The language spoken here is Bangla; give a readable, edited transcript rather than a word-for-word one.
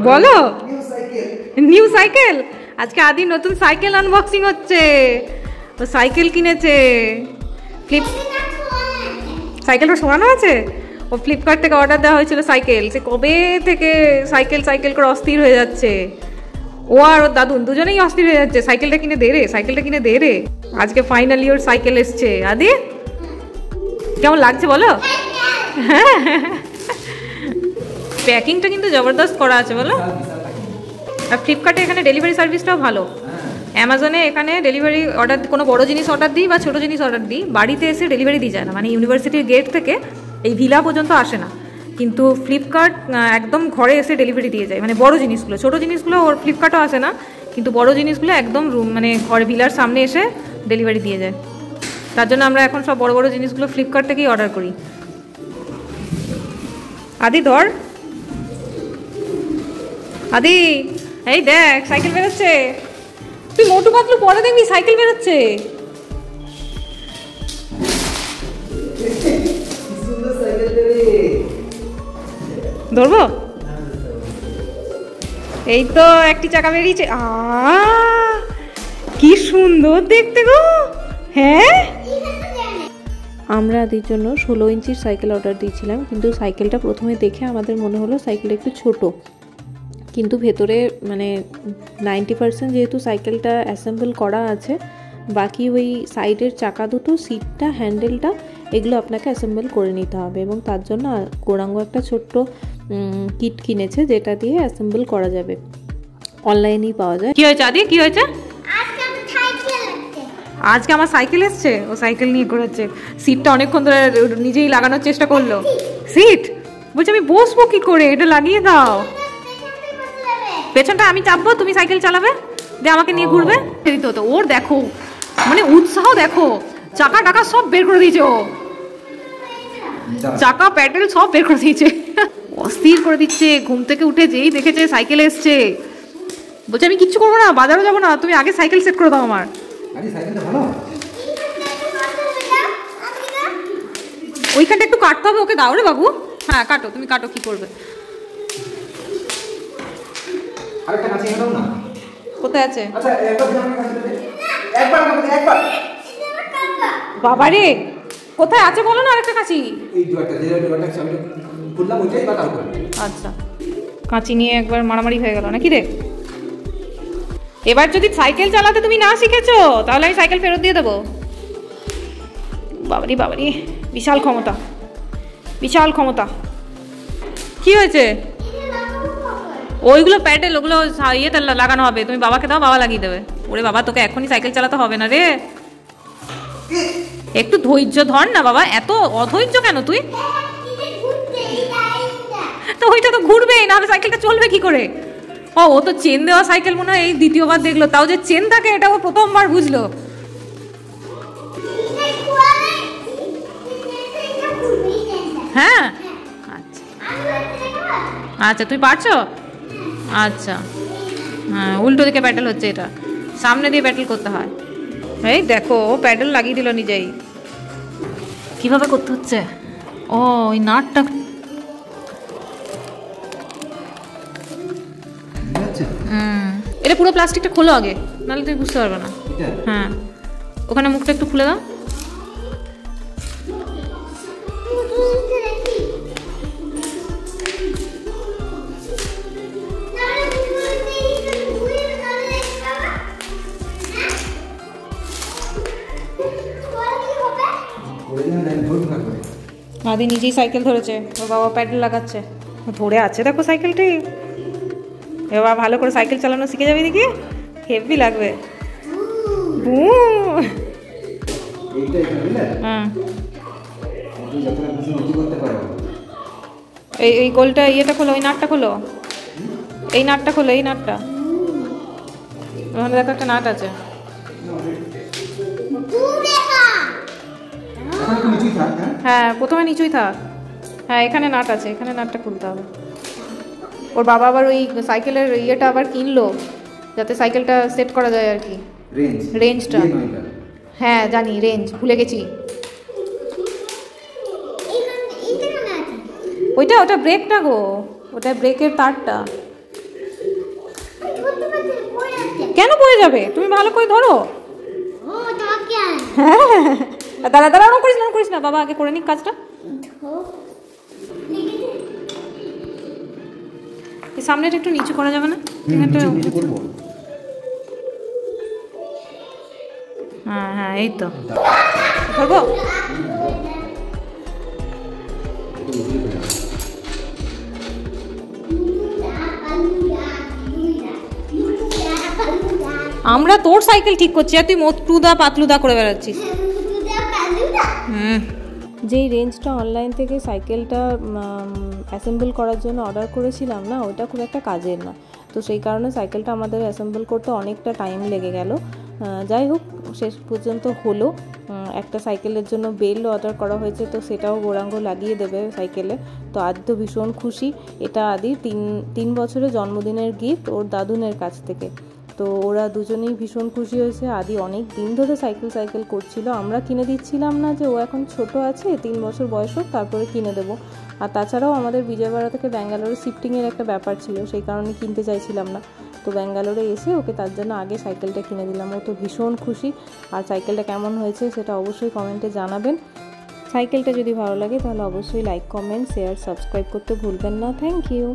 বলো নিউ সাইকেল। আজকে আদি নতুন সাইকেল আনবক্সিং হচ্ছে। ও সাইকেল কিনেছে। সাইকেলটা সরানো আছে। ও ফ্লিপকার্ট থেকে অর্ডার দেওয়া হয়েছিল সাইকেল। সে কবে থেকে সাইকেল সাইকেল করে অস্থির হয়ে যাচ্ছে। ও আর ওর দাদুন দুজনেই অস্থির হয়ে যাচ্ছে, সাইকেলটা কিনে দে রে, সাইকেলটা কিনে দে রে। আজকে ফাইনালি ওর সাইকেল এসছে। আদি কেমন লাগছে বলো? প্যাকিংটা কিন্তু জবরদস্ত করা আছে বলো। আর ফ্লিপকার্টে এখানে ডেলিভারি সার্ভিসটাও ভালো। অ্যামাজনে এখানে ডেলিভারি অর্ডার, কোনো বড় জিনিস অর্ডার দিই বা ছোটো জিনিস অর্ডার দিই, বাড়িতে এসে ডেলিভারি দিয়ে যায় না, মানে ইউনিভার্সিটির গেট থেকে এই ভিলা পর্যন্ত আসে না। কিন্তু ফ্লিপকার্ট একদম ঘরে এসে ডেলিভারি দিয়ে যায়, মানে বড় জিনিসগুলো। ছোটো জিনিসগুলো ওর ফ্লিপকার্টও আসে না, কিন্তু বড় জিনিসগুলো একদম মানে ঘরে ভিলার সামনে এসে ডেলিভারি দিয়ে যায়। তার জন্য আমরা এখন সব বড় বড় জিনিসগুলো ফ্লিপকার্ট থেকেই অর্ডার করি। আদি ধর, আদি এই দেখ সাইকেল বেরোচ্ছে। তুই মোটু পাতলু পরে দেখবি সাইকেল বেরোচ্ছে। ধরবো? এই তো একটি চাকা বেরিয়েছে। কি সুন্দর দেখতে গো। হ্যাঁ, আমরা আদির জন্য 16 ইঞ্চির সাইকেল অর্ডার দিয়েছিলাম, কিন্তু সাইকেলটা প্রথমে দেখে আমাদের মনে হলো সাইকেলটা একটু ছোট, কিন্তু ভেতরে মানে 90% যেহেতু সাইকেলটা অ্যাসেম্বল করা আছে, বাকি ওই সাইডের চাকা দুটো, সিটটা, হ্যান্ডেলটা, এগুলো আপনাকে অ্যাসেম্বল করে নিতে হবে। এবং তার জন্য গৌরাঙ্গ একটা ছোট্ট কিট কিনেছে, যেটা দিয়ে অ্যাসেম্বল করা যাবে, অনলাইনেই পাওয়া যায়। কি হয়েছে আদি, কি হয়েছে? আজকে আমার সাইকেল এসছে, ও সাইকেল নিয়ে ঘোরাচ্ছে। সিটটা অনেকক্ষণ ধরে নিজেই লাগানোর চেষ্টা করলো। সিট বলছে আমি বসবো কি করে, এটা লাগিয়ে দাও। পেছনটা আমি চাপবো, তুমি সাইকেল চালাবে, দিয়ে আমাকে নিয়ে ঘুরবে। তো ওর দেখো মানে উৎসাহ দেখো, চাকা টাকা সব বের করে দিয়েছে ও, চাকা প্যাডেল সব বের করে দিয়েছে, অস্থির করে দিচ্ছে। ঘুম থেকে উঠে যেই দেখেছে সাইকেল এসছে, বলছে আমি কিচ্ছু করবো না, বাজারও যাবো না, তুমি আগে সাইকেল সেট করে দাও আমার। ওইখানটা একটু কাটতে হবে, ওকে দাও রে বাবু। হ্যাঁ কাটো, তুমি কাটো, কি করবে। কোথায় আছে? বাবা রে, কোথায় আছে বলো না আরেকটা কাঁচি। আচ্ছা, কাঁচি নিয়ে একবার মারামারি হয়ে গেল নাকি রে। এবার যদি সাইকেল চালাতে তুমি না শিখেছো, তাহলে আমি সাইকেল ফেরত দিয়ে দেবো। বাবারি বাবারি, বিশাল ক্ষমতা, বিশাল ক্ষমতা। কি হয়েছে? ওইগুলো প্যাডেল, ওগুলো ইয়েতে লাগানো হবে, তুমি বাবাকে দাও, বাবা লাগিয়ে দেবে। ওরে বাবা, তোকে এখনই সাইকেল চালাতে হবে না রে, একটু ধৈর্য ধর না বাবা, এত অধৈর্য কেন তুই? তো ওইটা তো ঘুরবেই, নাহলে সাইকেলটা চলবে কি করে? ও তো চেন দেওয়া সাইকেল মনে হয় এই দ্বিতীয়বার দেখলো, তাও যে চেন থাকে এটা ও প্রথমবার বুঝলো। হ্যাঁ আচ্ছা আচ্ছা, তুই পারছো? আচ্ছা হ্যাঁ, উল্টো দিকে প্যাডেল হচ্ছে, এটা সামনে দিয়ে প্যাডেল করতে হয়। এই দেখো, ও প্যাডেল লাগিয়ে দিল নিজেই। কিভাবে করতে হচ্ছে? ও ওই নাটটা, এটা পুরো প্লাস্টিকটা খোলো আগে, নাহলে তুমি বুঝতে পারবে না। হ্যাঁ, ওখানে মুখটা একটু খুলে দাও। আদি নিজেই সাইকেল ধরেছে, ওর বাবা প্যাডেল লাগাচ্ছে, ধরে আছে দেখো সাইকেলটি। এবার ভালো করে সাইকেল চালানো শিখে যাবে, দেখি হেভি লাগবে। হ্যাঁ, এই গোলটা, ইয়েটা খোলো, ওই নাটটা খোলো, এই নাটটা খোলো, এই নাটটা। ওখানে দেখো একটা নাট আছে। হ্যাঁ প্রথমে নিচুই থাক। হ্যাঁ এখানে নাট আছে, এখানে নাটটা খুলতে হবে। ওর বাবা আবার ওই সাইকেলের ইয়েটা আবার কিনলো, যাতে সাইকেলটা সেট করা যায় আর কি, রেঞ্জটা। হ্যাঁ জানি, রেঞ্জ ভুলে গেছি। ওইটা ওটা ব্রেক না গো, ওটা ব্রেকের তারটা। কেন পড়ে যাবে, তুমি ভালো করে ধরো। হ্যাঁ দাঁড়া দাঁড়া, করিস না, বাবা আগে করে নিক কাজটা। সামনেটা একটু নিচু করা যাবে না? হ্যাঁ হ্যাঁ, এই তো ধরবো। আমরা তোর সাইকেল ঠিক করছি আর তুই মোটুদা পাতলুদা করে বেড়াচ্ছিস। যেই রেঞ্জটা অনলাইন থেকে সাইকেলটা অ্যাসেম্বল করার জন্য অর্ডার করেছিলাম না, ওটা খুব একটা কাজের না। তো সেই কারণে সাইকেলটা আমাদের অ্যাসেম্বল করতে অনেকটা টাইম লেগে গেল। যাই হোক, শেষ পর্যন্ত হলো। একটা সাইকেলের জন্য বেল অর্ডার করা হয়েছে, তো সেটাও গৌরাঙ্গ লাগিয়ে দেবে সাইকেলে। তো আদি তো ভীষণ খুশি। এটা আদি 3 বছরের জন্মদিনের গিফট ওর দাদুনের কাছ থেকে। তো ওরা দুজনেই ভীষণ খুশি হয়েছে। আদি অনেক দিন ধরে সাইকেল করছিল, আমরা কিনে দিচ্ছিলাম না, যে ও এখন ছোট আছে, 3 বছর বয়স হোক তারপরে কিনে দেবো। আর তাছাড়াও আমাদের বিজয়বাড়া থেকে ব্যাঙ্গালোরে শিফটিংয়ের একটা ব্যাপার ছিল, সেই কারণে কিনতে চাইছিলাম না। তো ব্যাঙ্গালোরে এসে ওকে তার জন্য আগে সাইকেলটা কিনে দিলাম। ও তো ভীষণ খুশি। আর সাইকেলটা কেমন হয়েছে সেটা অবশ্যই কমেন্টে জানাবেন। সাইকেলটা যদি ভালো লাগে তাহলে অবশ্যই লাইক, কমেন্ট, শেয়ার, সাবস্ক্রাইব করতে ভুলবেন না। Thank you.